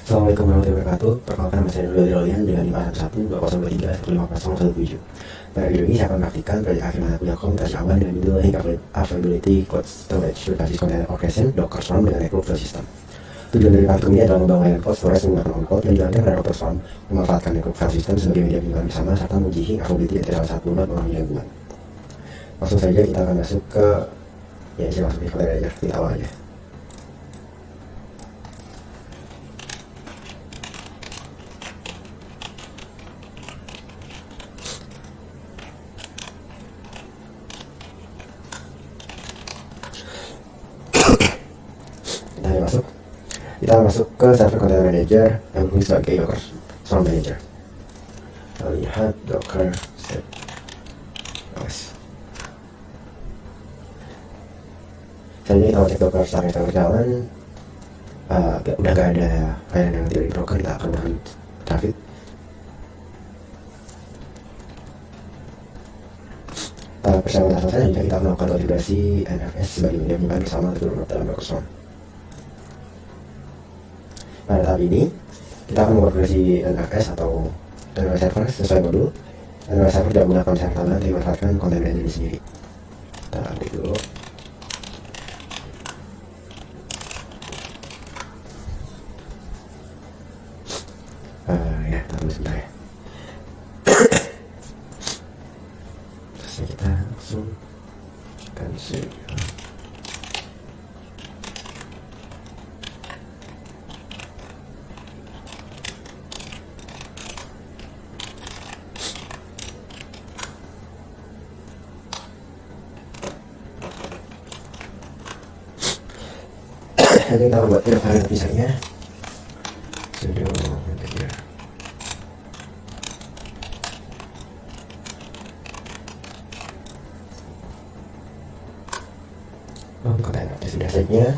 Assalamualaikum warahmatullahi wabarakatuh. Perkenalkan nama saya Nurul Rolian dengan 511-2023-150. Pada video ini saya akan praktikkan proyek akhirmana.com versi awan dengan judul High Availability Cloud Storage berbasis Container Orchestration Docker Swarm dengan network file system. Tujuan dari praktikum ini adalah membangun layanan cloud storage menggunakan on-cloud yang dijalankan pada Docker Swarm, memanfaatkan network file system sebagai media penyimpanan bersama serta menguji High Availability dari salah satu node mengalami gangguan. Langsung saja kita akan masuk ke saya masuk di kontainer aja, kita awal aja. Kita masuk ke server container manager yang berfungsi sebagai Docker Swarm manager. Kita lihat Docker set OS. Selanjutnya kita cek Docker Swarm yang berjalan. Udah gak ada file yang tidak di-broken, kita akan menggunakan traffic. Persiapan selesai, kita akan melakukan konfigurasi NFS sebagai media penyimpanan bersama dalam Docker Swarm. Pada tahap ini, kita akan mengkonfigurasi NFS atau NFS server sesuai modul. NFS server tidak menggunakan server tambahan, tapi memanfaatkan kontainer ini sendiri. Kita update dulu. Ya, tunggu sebentar ya. Terus kita langsung cancel. Nanti kita buat file misalnya sudo configure. Kontainer sudah saja.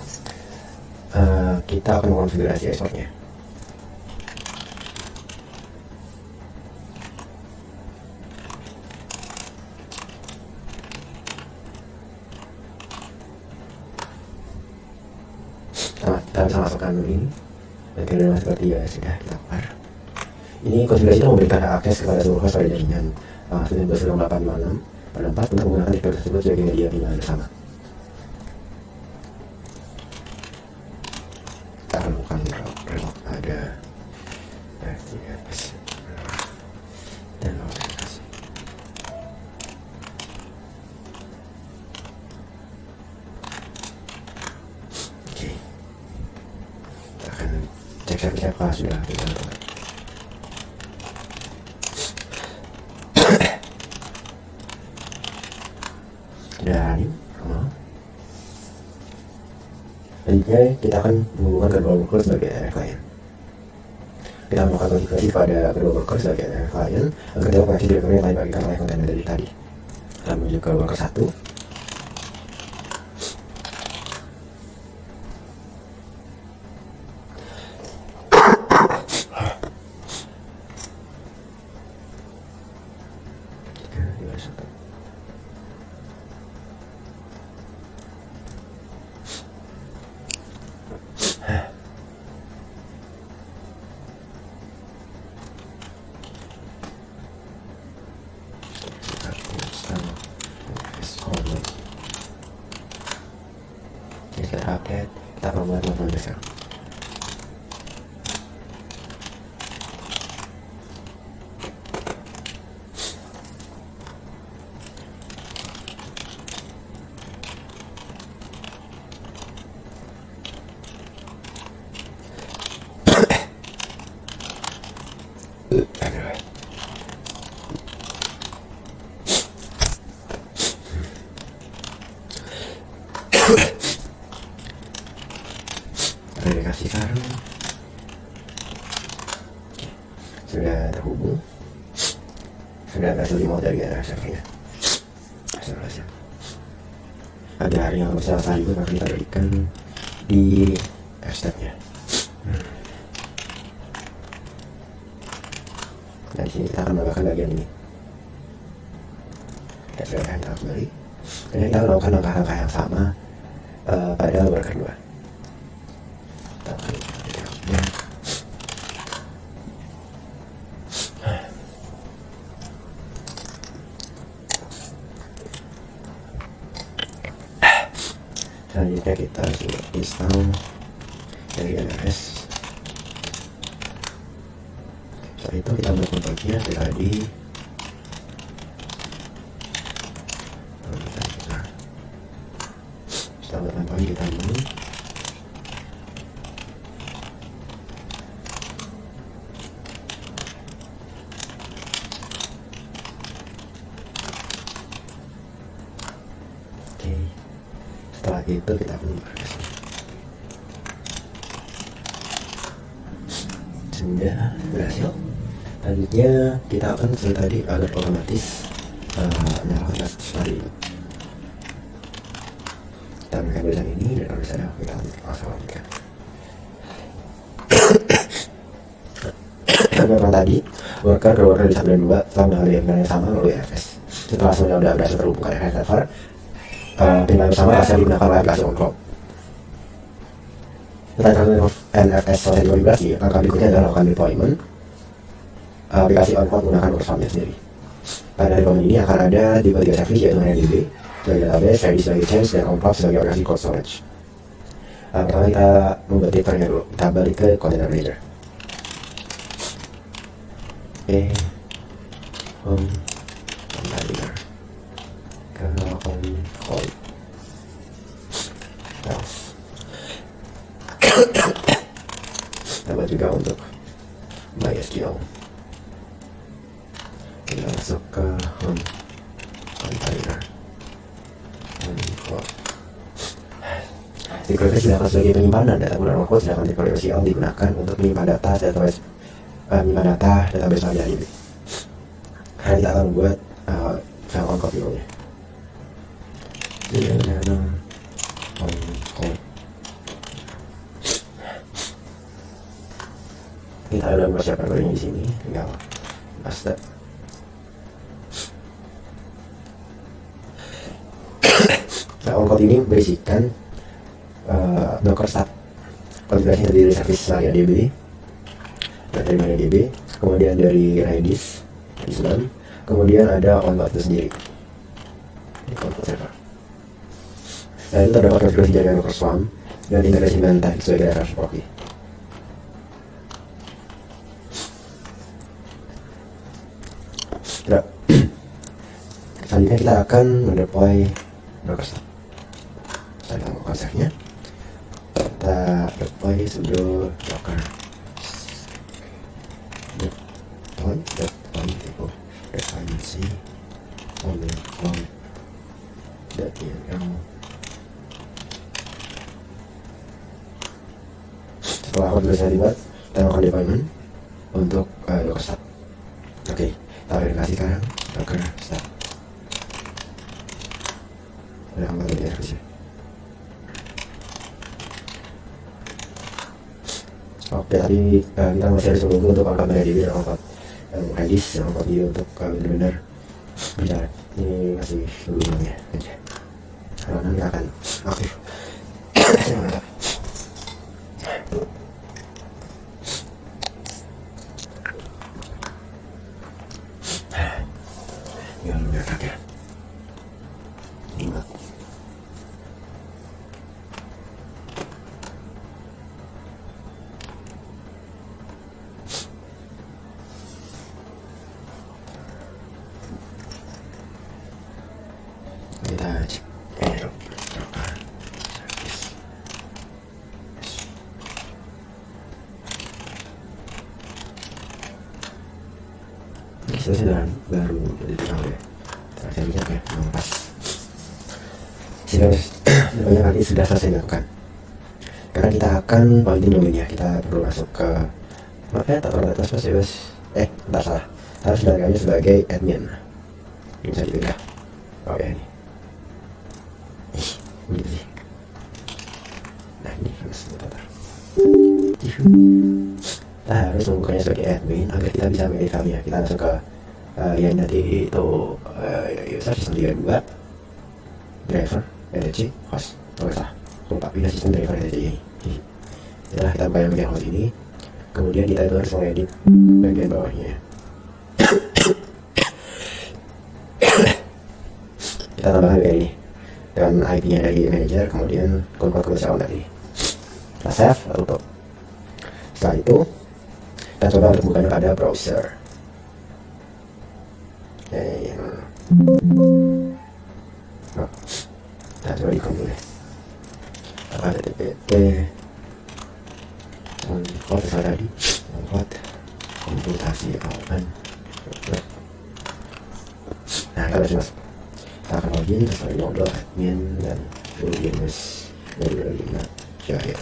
Kita akan mengonfigurasi ekspornya. Kita bisa masukkan ini bagian seperti ya sudah kita kelar. Ini konfigurasi itu memberikan akses kepada seluruh host pada jaringan 19.856 pada 4 untuk menggunakan distro tersebut sebagai media penyimpanan bersama. Kita akan melakukan relog ada dan autentikasi. Cek siapa sudah tinggal dan selanjutnya kita akan menghubungkan kedua worker sebagai client. Kita melakukan konfigurasi pada kedua worker sebagai client agar dapat mengakses direktur yang lain bagikan oleh kontainer dari tadi. Kita menuju ke worker 1. Kita update, kita membuat modul besar. Verifikasi sekarang sudah terhubung, sudah berhasil dimulai dari servernya. Agar yang bisa salib akan kita berikan di stepnya. Dan di sini kita akan menambahkan bagian ini. Dan sudah kita kembali. Dan kita melakukan langkah-langkah yang sama pada worker kedua. Selanjutnya kita install dari NFS. Setelah itu kita buat metodenya seperti tadi. Setelah buat metode kita ini setelah itu kita akan sudah berhasil. Selanjutnya kita akan seperti tadi agar otomatis menyalakan gas tadi. Kita berikan tulisan ini dan kalau misalnya kita langsung lanjutkan. Memang tadi worker ke worker di 1 dan 2 setelah mengalami yang sama melalui NFS. Setelah semuanya sudah berhasil terhubung ke NFS server, pindah bersama bisa digunakan oleh aplikasi on-cloud. Setelah NFS selesai dikonfigurasi, langkah berikutnya adalah lakukan deployment aplikasi on-cloud menggunakan Workspace sendiri. Pada deployment ini akan ada tipe 3 service, yaitu MariaDB sebagai database, Redis sebagai change, dan on-cloud sebagai aplikasi cold storage. Pertama kita membuat tipernya dulu, kita balik ke container manager. Home container ke on-call dapat juga untuk MySQL. Kita masuk ke home container on-call. SQL digunakan sebagai penyimpanan data menggunakan on-call, sedangkan SQL digunakan untuk menyimpan data database MariaDB. Karena kita akan membuat file on-call filenya. Kita udah mempersiapkan kodenya di sini, tinggal paste. Nah, on-call ini berisikan Docker stack. Konfigurasinya dari service MariaDB, dari MariaDB, kemudian dari Redis, kemudian ada on-call itu sendiri. Ini on-call server. Nah, itu terdapat konfigurasi jaringan Docker Swarm dan integrasi Mantag sebagai data proxy. Selanjutnya kita akan mendeploy Docker stack. Saya tahu konsepnya. Kita deploy sudo docker dependency setelah konfigurasi dibuat, kita lakukan deployment untuk Docker stack. Oke, kita verifikasi sekarang Docker stack. Ada anggota di RVC. Oke, tadi kita masih harus menunggu untuk angkat MariaDB dan angkat Redis dan angkat dia untuk benar-benar berjalan. Ini masih nunggu-nunggunya aja. Karena nanti akan aktif. Ya, udah kakek. Ingat. Kita cek sudah baru jadi terang ya. Saya lihat ya, memang pas. Sebenarnya nanti sudah selesai dilakukan. Karena kita akan pointing domainnya, kita perlu masuk ke maaf ya, tak terbatas mas ya bos. Entah salah. Harus mendapatkannya sebagai admin. Ini bisa dipindah. Oh ya ini. Ini sih. Nah ini harus muter. Kita harus membukanya sebagai admin agar kita bisa memilih kami ya. Kita masuk ke yang tadi itu user sistem 32 driver etc host. Oh salah, lupa pindah sistem driver etc ini. Setelah kita buka yang bagian host ini, kemudian kita itu harus mengedit bagian bawahnya. Kita tambahkan kayak ini dan IP-nya dari manager, kemudian kode siaran tadi. Kita save, lalu tutup. Setelah itu kita coba untuk bukanya pada browser. Kita coba di dulu deh. http download tadi, download komputasi open. Nah, kita udah masuk. Kita akan login, setelah download admin dan login 2025 Jahir.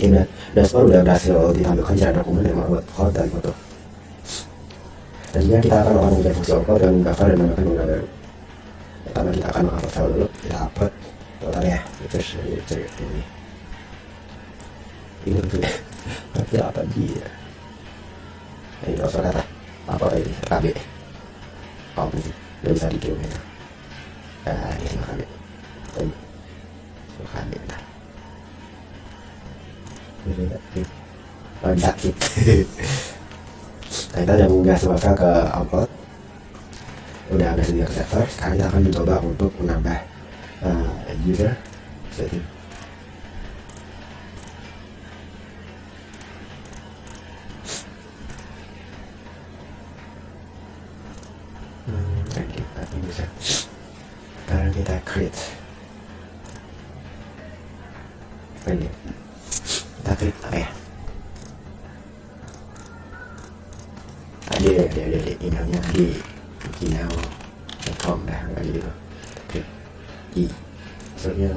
Ini dashboard udah berhasil ditampilkan secara dokumen yang membuat code dan foto. Dan juga kita akan melakukan fungsi upload dan buffer dan menambahkan pengguna baru. Pertama kita akan mengupload file dulu, kita upload total ya, refresh ini. Ini betul ya, tapi apa dia? Ini browser data, apa ini? KB. Oh ini, udah bisa dikirim ya. Ini sama KB. Tadi, sama KB bentar. Ini sakit. Nah, kita udah mengunggah sebuah file ke upload, udah ada sedia ke server. Sekarang kita akan mencoba untuk menambah user setting. Sekarang kita create. Kita create apa ya? Ada emailnya di gmail.com dah, nggak gitu. Oke, sebenarnya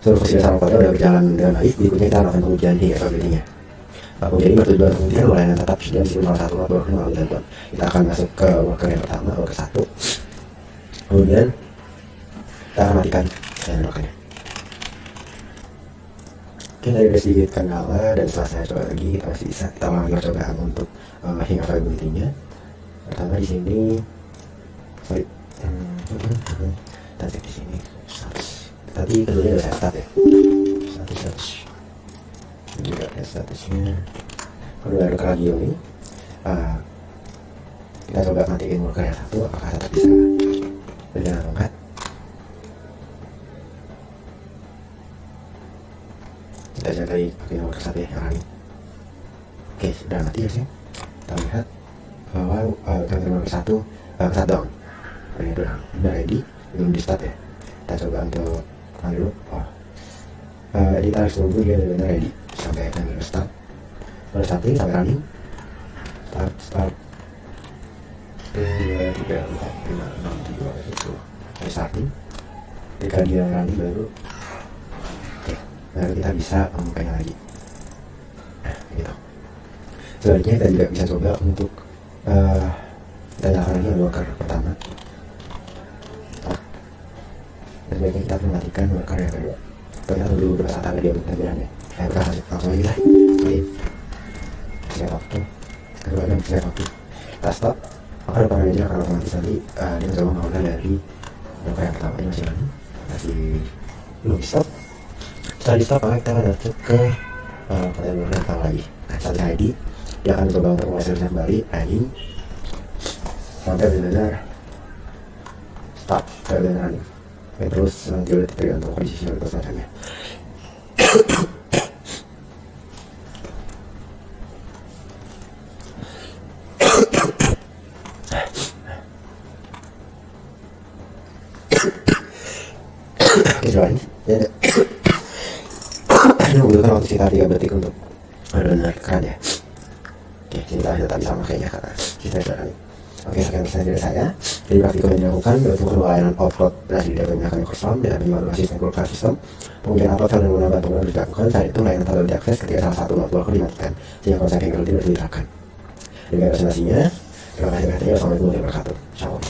seluruh proses sama kode udah berjalan dengan baik. Berikutnya kita melakukan pengujian hingga capability-nya. Pengujian ini bertujuan untuk membuktikan layanan tetap sudah di nomor 1 atau melalui bantuan. Kita akan masuk ke worker yang pertama, worker 1. Kemudian kita akan matikan workernya. Oke, tadi udah sedikit kendala dan setelah saya coba lagi kita masih bisa. Kita ulangi percobaan untuk hingga capability-nya. Pertama di sini, kita cek di sini. Tadi keduanya udah saya start ya. Status juga ada statusnya. Kalau udah worker lagi ini, kita coba matiin worker yang satu, apakah tetap bisa berjalan atau enggak. Kita jaga pakai worker satu ya, yang lain. Oke, sudah mati ya sih. Kita lihat bahwa worker satu down. Ini udah ready, belum di start ya. Kita coba untuk dulu. Kita harus tunggu dia benar-benar ready sampai timer start. Baru starting sampai running. Start 2, 3, 4, 5, 6, 7, 10. Starting. Ketika dia running baru baru kita bisa membukanya lagi. Nah, gitu. Selanjutnya kita juga bisa coba untuk kita nyalakan lagi worker pertama. Dan sebaiknya kita mematikan worker yang kedua. Kita tunggu beberapa saat agar dia berjalan ya. Saya berhasil langsung lagi lah. Set waktu. Kedua dan set waktu. Kita stop. Maka depan manajer akan otomatis nanti dia mencoba mengolah dari worker yang pertama. Ini masih belum di stop. Setelah di stop maka kita akan masuk ke pertanyaan worker yang pertama lagi. Nah, setelah ID dia akan mencoba untuk mengesernya kembali running sampai benar-benar stop sampai benar running. Oke, terus nanti udah tergantung kondisi atau semacamnya. Oke, coba ini membutuhkan waktu sekitar 3 detik untuk benar-benar keren ya. Oke, kita tetap bisa makainya karena kita sudah running. Oke, sekian pesan dari saya. Jadi praktikum yang dilakukan beruntung kedua layanan upload berhasil digunakan Microsoft dengan membantu asisten keluarga sistem. Kemudian upload file dan menggunakan bantuan dilakukan. Saat itu layanan telah diakses ketika salah satu notebook dimatikan sehingga konsep yang berarti diterapkan. Demikian presentasinya. Terima kasih. Wassalamualaikum warahmatullahi wabarakatuh. Shalom.